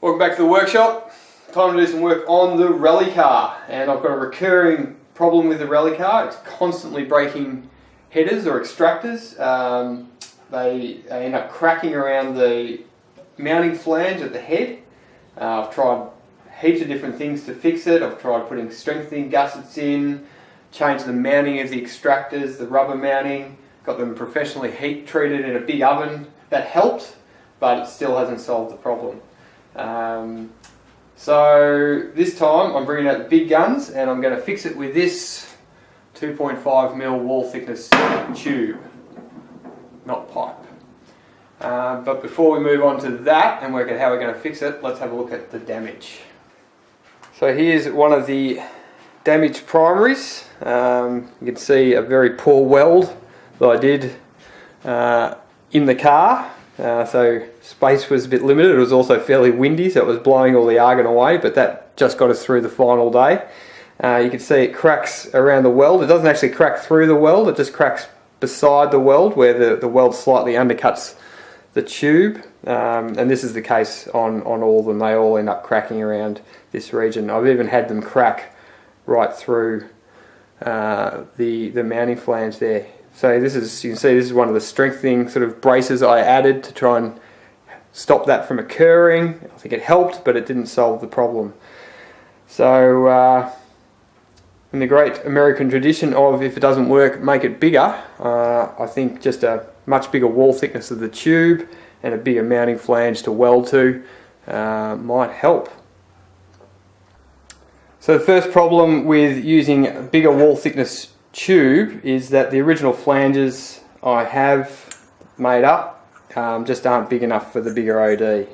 Welcome back to the workshop. Time to do some work on the rally car, and I've got a recurring problem with the rally car. It's constantly breaking headers or extractors. They end up cracking around the mounting flange at the head. I've tried heaps of different things to fix it. I've tried putting strengthening gussets in, changed the mounting of the extractors, the rubber mounting, got them professionally heat treated in a big oven. That helped, but it still hasn't solved the problem. So this time I'm bringing out the big guns and I'm going to fix it with this 2.5mm wall thickness tube, not pipe. But before we move on to that and work out how we're going to fix it, let's have a look at the damage. So here's one of the damaged primaries. You can see a very poor weld that I did in the car. So space was a bit limited. It was also fairly windy, so it was blowing all the argon away, but that just got us through the final day. You can see it cracks around the weld. It doesn't actually crack through the weld, it just cracks beside the weld where the weld slightly undercuts the tube, and this is the case on all of them. They all end up cracking around this region. I've even had them crack right through the mounting flange there. So this is, you can see this is one of the strengthening sort of braces I added to try and stop that from occurring. I think it helped, but it didn't solve the problem. So in the great American tradition of if it doesn't work, make it bigger, I think just a much bigger wall thickness of the tube and a bigger mounting flange to weld to might help. So the first problem with using a bigger wall thickness tube is that the original flanges I have made up just aren't big enough for the bigger OD.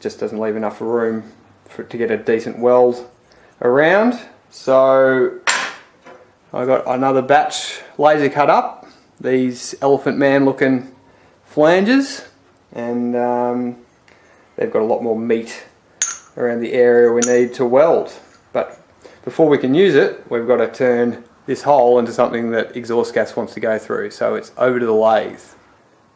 Just doesn't leave enough room to get a decent weld around. So I got another batch laser cut up, these elephant man looking flanges, and they've got a lot more meat around the area we need to weld. But before we can use it, we've got to turn this hole into something that exhaust gas wants to go through, so it's over to the lathe.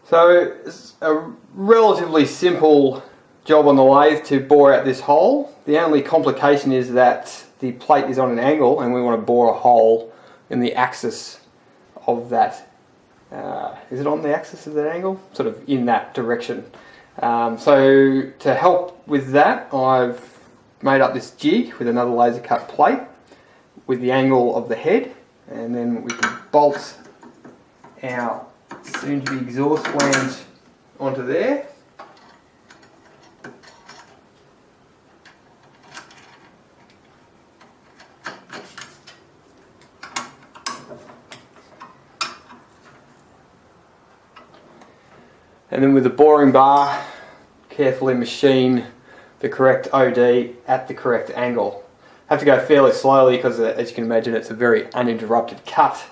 So it's a relatively simple job on the lathe to bore out this hole. The only complication is that the plate is on an angle and we want to bore a hole in the axis of that. Is it on the axis of that angle? Sort of in that direction. So to help with that, I've made up this jig with another laser cut plate with the angle of the head, and then we can bolt our soon to be exhaust flange onto there. And then with the boring bar, carefully machine the correct OD at the correct angle. Have to go fairly slowly because, as you can imagine, it's a very uninterrupted cut,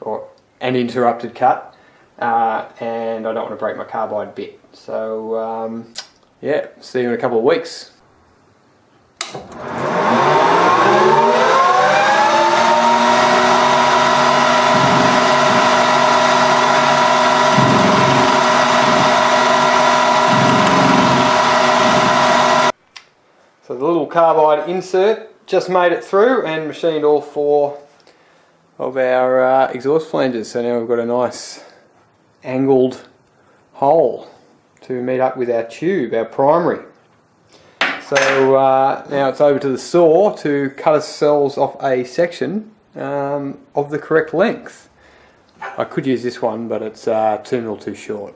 or an interrupted cut, and I don't want to break my carbide bit. So yeah, see you in a couple of weeks. So the little carbide insert just made it through and machined all four of our exhaust flanges. So now we've got a nice angled hole to meet up with our tube, our primary. So now it's over to the saw to cut ourselves off a section of the correct length. I could use this one, but it's 2mm too short.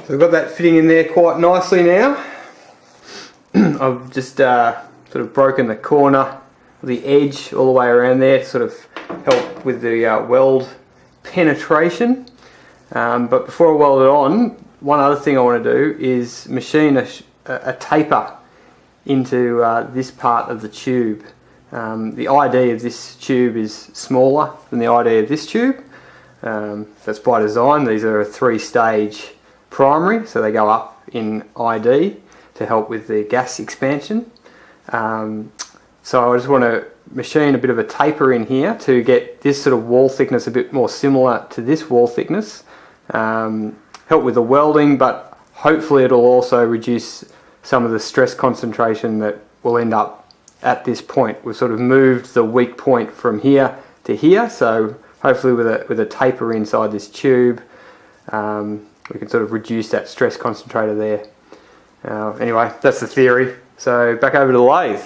So we've got that fitting in there quite nicely now. I've just sort of broken the corner of the edge all the way around there to sort of help with the weld penetration. But before I weld it on, one other thing I want to do is machine a taper into this part of the tube. The ID of this tube is smaller than the ID of this tube. That's by design. These are a 3-stage primary, so they go up in ID to help with the gas expansion. So I just want to machine a bit of a taper in here to get this sort of wall thickness a bit more similar to this wall thickness. Help with the welding, but hopefully it'll also reduce some of the stress concentration that will end up at this point. We've sort of moved the weak point from here to here, so hopefully with a taper inside this tube, we can sort of reduce that stress concentrator there. Anyway, that's the theory. So back over to the lathe.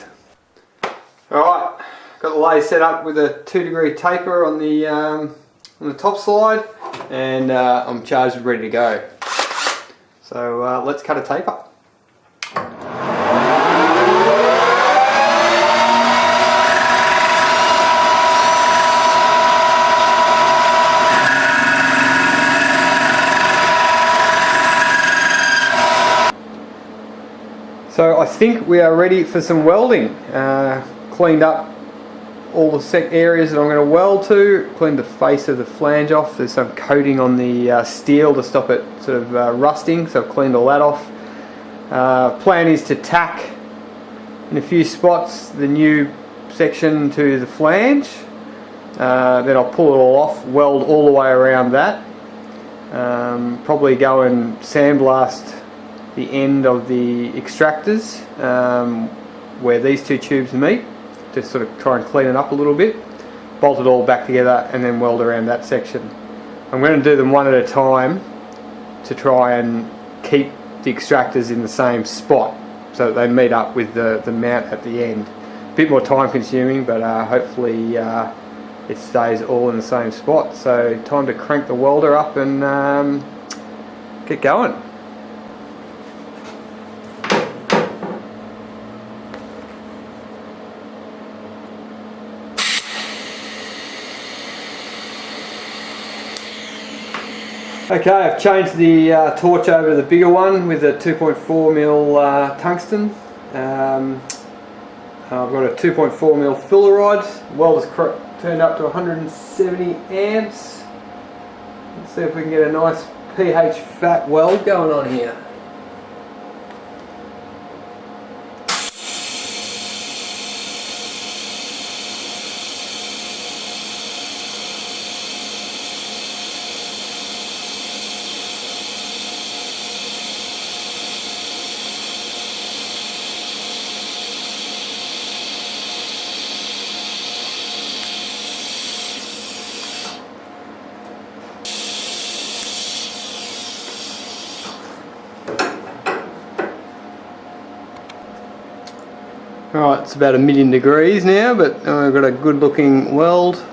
Alright, got the lathe set up with a 2-degree taper on the top slide, and I'm charged and ready to go. So let's cut a taper. So I think we are ready for some welding. Cleaned up all the areas that I'm going to weld to, cleaned the face of the flange off. There's some coating on the steel to stop it sort of rusting, so I've cleaned all that off. Plan is to tack in a few spots the new section to the flange, then I'll pull it all off, weld all the way around that, probably go and sandblast the end of the extractors where these two tubes meet, to sort of try and clean it up a little bit, bolt it all back together and then weld around that section. I'm going to do them one at a time to try and keep the extractors in the same spot so that they meet up with the mount at the end. A bit more time consuming, but hopefully it stays all in the same spot. So time to crank the welder up and get going. Okay, I've changed the torch over to the bigger one with a 2.4mm tungsten. I've got a 2.4mm filler rod. Welder's turned up to 170 amps. Let's see if we can get a nice pH fat weld going on here. Alright, it's about 1,000,000 degrees now, but I've got a good looking weld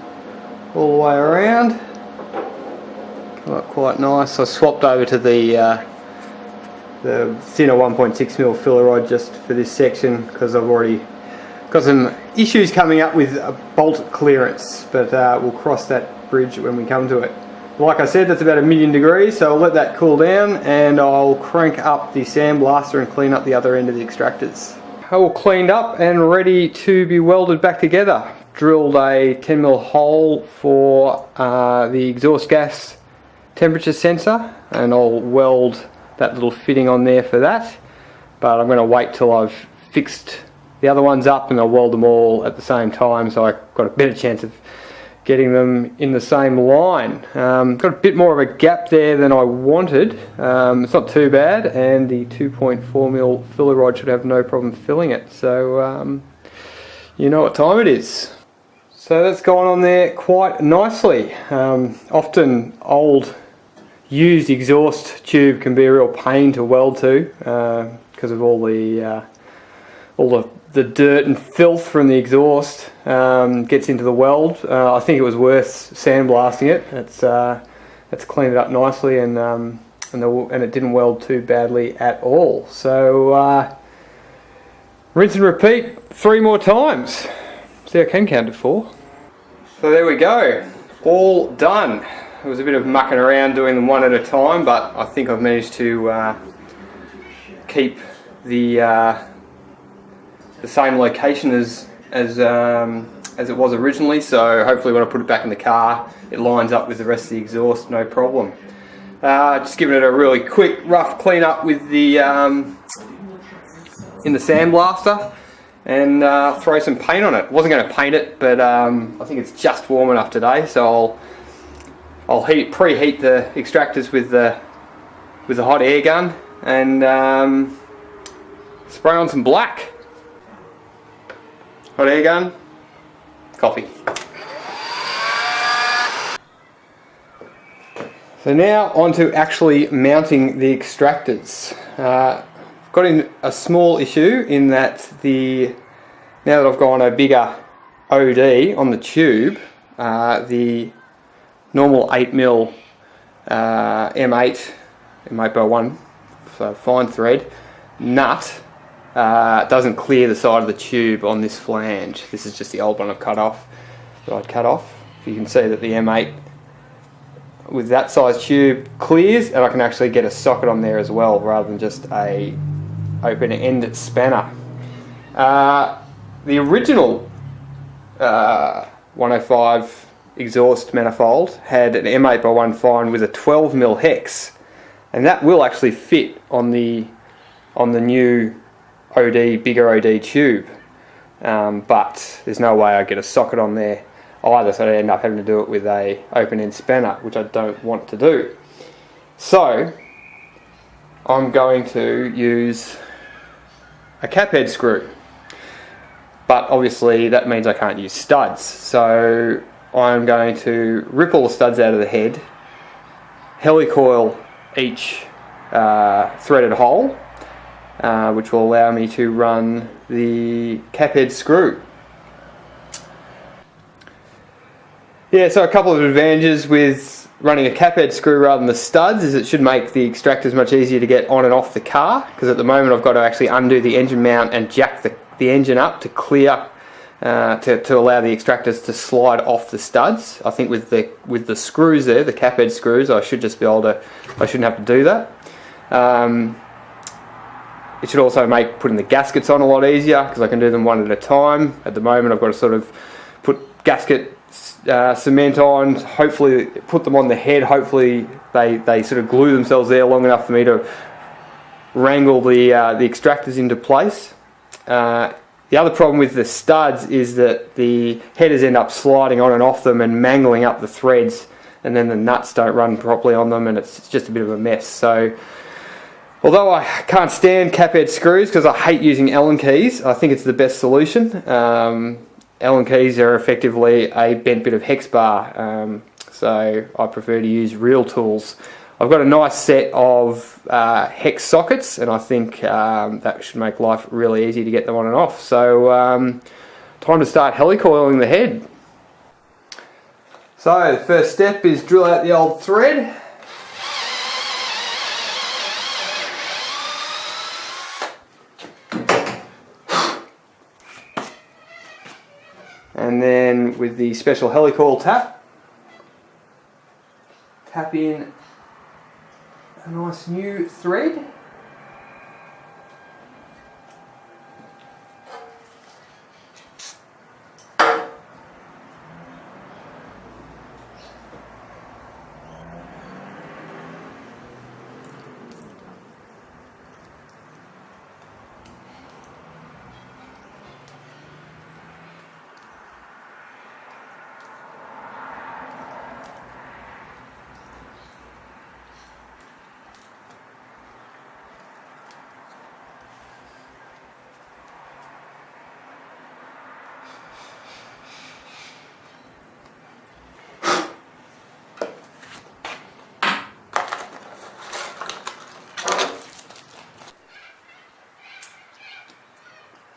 all the way around. Come up quite nice. I swapped over to the thinner 1.6mm filler rod just for this section because I've already got some issues coming up with bolt clearance, but we'll cross that bridge when we come to it. Like I said, that's about 1,000,000 degrees, so I'll let that cool down and I'll crank up the sandblaster and clean up the other end of the extractors. All cleaned up and ready to be welded back together. Drilled a 10mm hole for the exhaust gas temperature sensor, and I'll weld that little fitting on there for that. But I'm going to wait till I've fixed the other ones up and I'll weld them all at the same time, so I've got a better chance of getting them in the same line. Got a bit more of a gap there than I wanted. It's not too bad, and the 2.4mm filler rod should have no problem filling it. So you know what time it is. So that's gone on there quite nicely. Often old used exhaust tube can be a real pain to weld to because of all the dirt and filth from the exhaust gets into the weld. I think it was worth sandblasting it. It's cleaned it up nicely, and it didn't weld too badly at all. So rinse and repeat 3 more times. See, I can count to 4. So there we go, all done. It was a bit of mucking around doing them one at a time, but I think I've managed to keep the same location as it was originally, so hopefully when I put it back in the car it lines up with the rest of the exhaust, no problem. Just giving it a really quick rough clean up with the in the sandblaster, and throw some paint on it. Wasn't going to paint it, but I think it's just warm enough today, so I'll preheat the extractors with the hot air gun and spray on some black. Hot air gun, coffee. So now on to actually mounting the extractors. Got in a small issue in that now that I've gone a bigger OD on the tube, the normal 8mm M8 by1, so fine thread nut, doesn't clear the side of the tube on this flange. This is just the old one I've cut off. You can see that the M8 with that size tube clears, and I can actually get a socket on there as well rather than just a open end spanner. The original 105 exhaust manifold had an M8 by 1 fine with a 12mm hex, and that will actually fit on the new bigger OD tube, but there's no way I get a socket on there either, so I end up having to do it with a open end spanner, which I don't want to do. So I'm going to use a cap head screw, but obviously that means I can't use studs, so I'm going to rip all the studs out of the head, helicoil each threaded hole, which will allow me to run the cap head screw. Yeah, so a couple of advantages with running a cap head screw rather than the studs is it should make the extractors much easier to get on and off the car, because at the moment I've got to actually undo the engine mount and jack the engine up to clear, to allow the extractors to slide off the studs. I think with the screws there, the cap head screws, I should just be able to, I shouldn't have to do that. It should also make putting the gaskets on a lot easier, because I can do them one at a time. At the moment I've got to sort of put gasket cement on, hopefully put them on the head, hopefully they sort of glue themselves there long enough for me to wrangle the extractors into place. The other problem with the studs is that the headers end up sliding on and off them and mangling up the threads, and then the nuts don't run properly on them, and it's just a bit of a mess. So although I can't stand cap head screws because I hate using Allen keys, I think it's the best solution. Allen keys are effectively a bent bit of hex bar, so I prefer to use real tools. I've got a nice set of hex sockets, and I think that should make life really easy to get them on and off. So time to start helicoiling the head. So the first step is drill out the old thread. And then with the special helicoil tap in a nice new thread.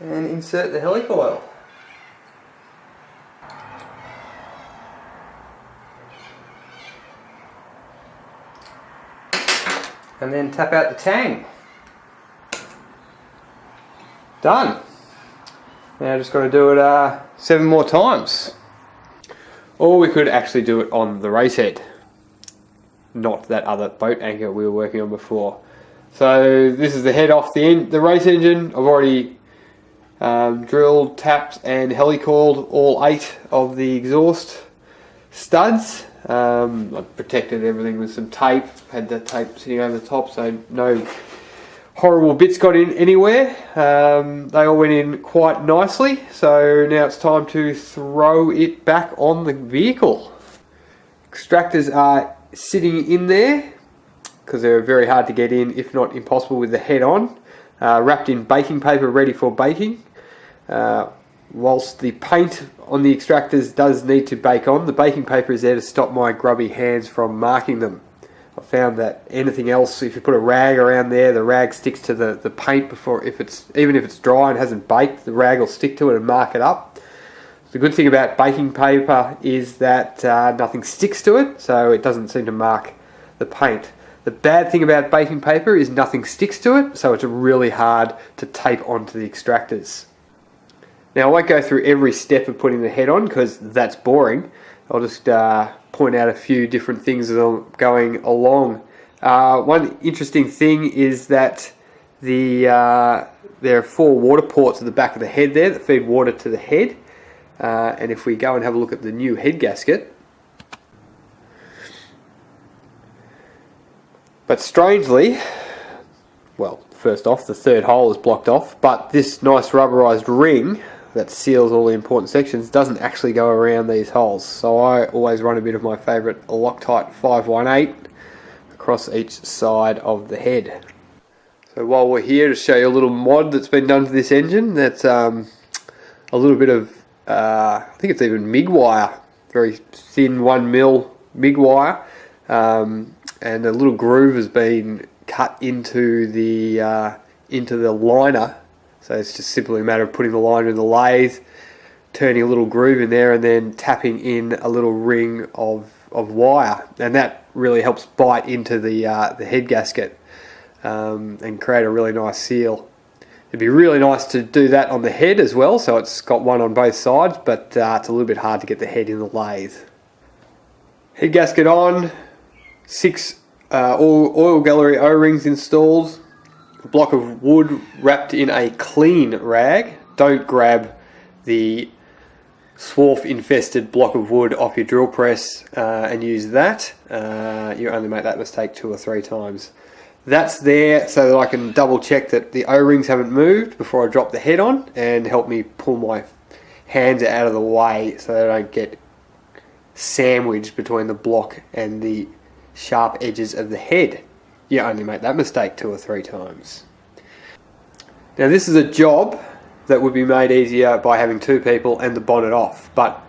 And insert the helicoil. And then tap out the tang. Done. Now just got to do it 7 more times. Or we could actually do it on the race head, not that other boat anchor we were working on before. So this is the head off the race engine. I've already drilled, tapped and helicoiled all 8 of the exhaust studs. I protected everything with some tape, had the tape sitting over the top so no horrible bits got in anywhere. They all went in quite nicely, so now it's time to throw it back on the vehicle. Extractors are sitting in there because they're very hard to get in, if not impossible, with the head on, wrapped in baking paper ready for baking. Whilst the paint on the extractors does need to bake on, the baking paper is there to stop my grubby hands from marking them. I found that anything else, if you put a rag around there, the rag sticks to the paint before, even if it's dry and hasn't baked, the rag will stick to it and mark it up. The good thing about baking paper is that nothing sticks to it, so it doesn't seem to mark the paint. The bad thing about baking paper is nothing sticks to it, so it's really hard to tape onto the extractors. Now, I won't go through every step of putting the head on because that's boring. I'll just point out a few different things as I'm going along. One interesting thing is that there are 4 water ports at the back of the head there that feed water to the head. And if we go and have a look at the new head gasket, but strangely, well, first off, the 3rd hole is blocked off, but this nice rubberized ring that seals all the important sections doesn't actually go around these holes. So I always run a bit of my favourite Loctite 518 across each side of the head. So while we're here, to show you a little mod that's been done to this engine, that's a little bit of, I think it's even MIG wire, very thin 1mm MIG wire, and a little groove has been cut into the liner. So it's just simply a matter of putting the liner in the lathe, turning a little groove in there, and then tapping in a little ring of wire, and that really helps bite into the head gasket and create a really nice seal. It'd be really nice to do that on the head as well, so it's got one on both sides, but it's a little bit hard to get the head in the lathe. Head gasket on, 6 oil gallery O-rings installed, a block of wood wrapped in a clean rag. Don't grab the swarf infested block of wood off your drill press and use that. You only make that mistake 2 or 3 times. That's there so that I can double check that the O-rings haven't moved before I drop the head on, and help me pull my hands out of the way so that I don't get sandwiched between the block and the sharp edges of the head. You only make that mistake 2 or 3 times. Now, this is a job that would be made easier by having 2 people and the bonnet off, but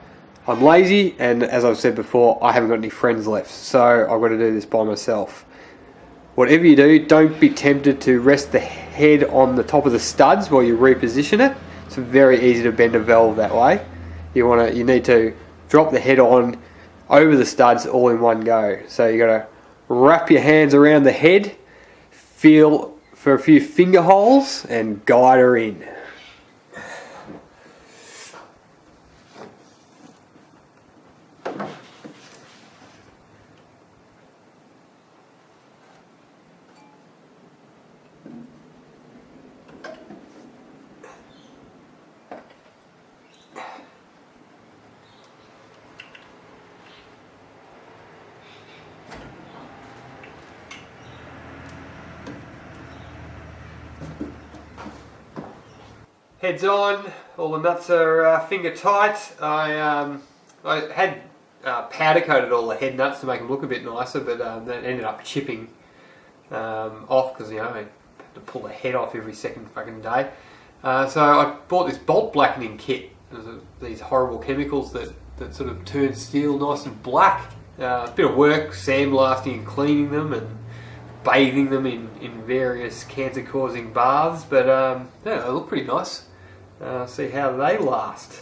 I'm lazy, and as I've said before, I haven't got any friends left, so I've got to do this by myself. Whatever you do, don't be tempted to rest the head on the top of the studs while you reposition it. It's very easy to bend a valve that way. You need to drop the head on over the studs all in one go. So you got to wrap your hands around the head, feel for a few finger holes, and guide her in. Head's on, all the nuts are finger tight. I had powder coated all the head nuts to make them look a bit nicer, but that ended up chipping off because, I had to pull the head off every second fucking day. So I bought this bolt blackening kit. These horrible chemicals that sort of turn steel nice and black. A bit of work sandblasting and cleaning them and bathing them in various cancer-causing baths, but yeah, they look pretty nice. See how they last.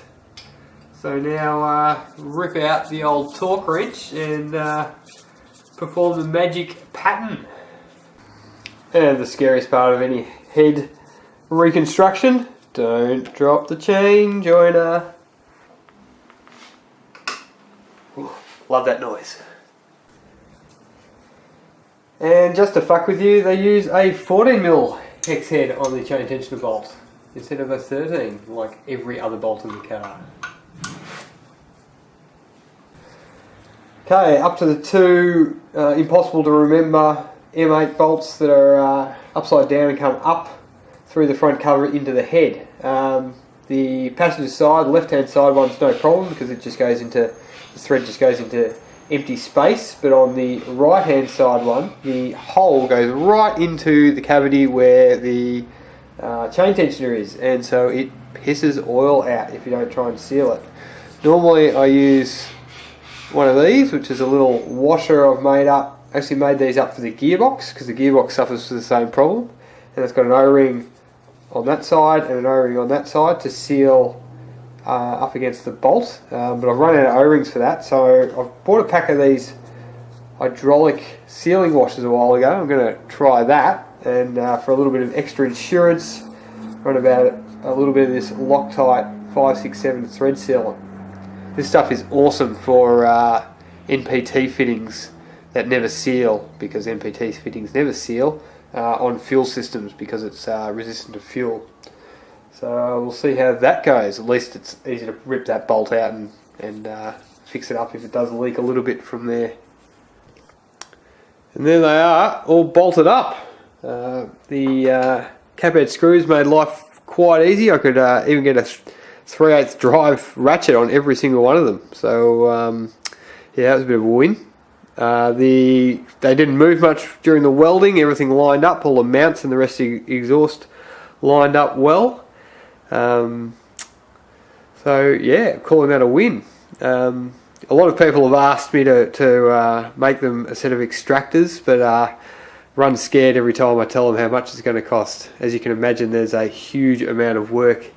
So now rip out the old torque wrench and perform the magic pattern. And the scariest part of any head reconstruction, don't drop the chain joiner. Ooh, love that noise. And just to fuck with you, they use a 14mm hex head on the chain tensioner bolt instead of a 13, like every other bolt in the car. Okay, up to the two impossible to remember M8 bolts that are upside down and come up through the front cover into the head. The passenger side, the left hand side one's no problem because it just goes into, the thread just goes into empty space, but on the right hand side one, the hole goes right into the cavity where the chain tensioner is, and so it pisses oil out if you don't try and seal it. Normally I use one of these, which is a little washer I've made up. Actually made these up for the gearbox because the gearbox suffers from the same problem, and it's got an O-ring on that side and an O-ring on that side to seal up against the bolt, but I've run out of O-rings for that, so I've bought a pack of these hydraulic sealing washers a while ago. I'm going to try that, and for a little bit of extra insurance, run about a little bit of this Loctite 567 thread sealant. This stuff is awesome for NPT fittings that never seal, because NPT fittings never seal on fuel systems because it's resistant to fuel. So we'll see how that goes. At least it's easy to rip that bolt out and fix it up if it does leak a little bit from there. And there they are, all bolted up. The cap head screws made life quite easy. I could even get a 3/8 drive ratchet on every single one of them. So yeah, that was a bit of a win. They didn't move much during the welding. Everything lined up, all the mounts and the rest of the exhaust lined up well. So yeah, calling that a win. A lot of people have asked me to make them a set of extractors, but run scared every time I tell them how much it's going to cost. As you can imagine, there's a huge amount of work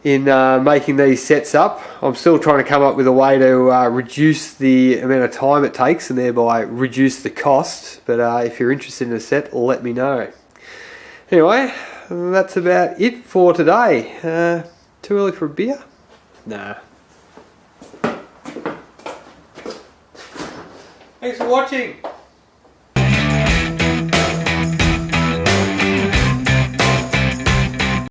in making these sets up. I'm still trying to come up with a way to reduce the amount of time it takes and thereby reduce the cost, but if you're interested in a set, let me know. Anyway, that's about it for today. Too early for a beer? Nah. Thanks for watching.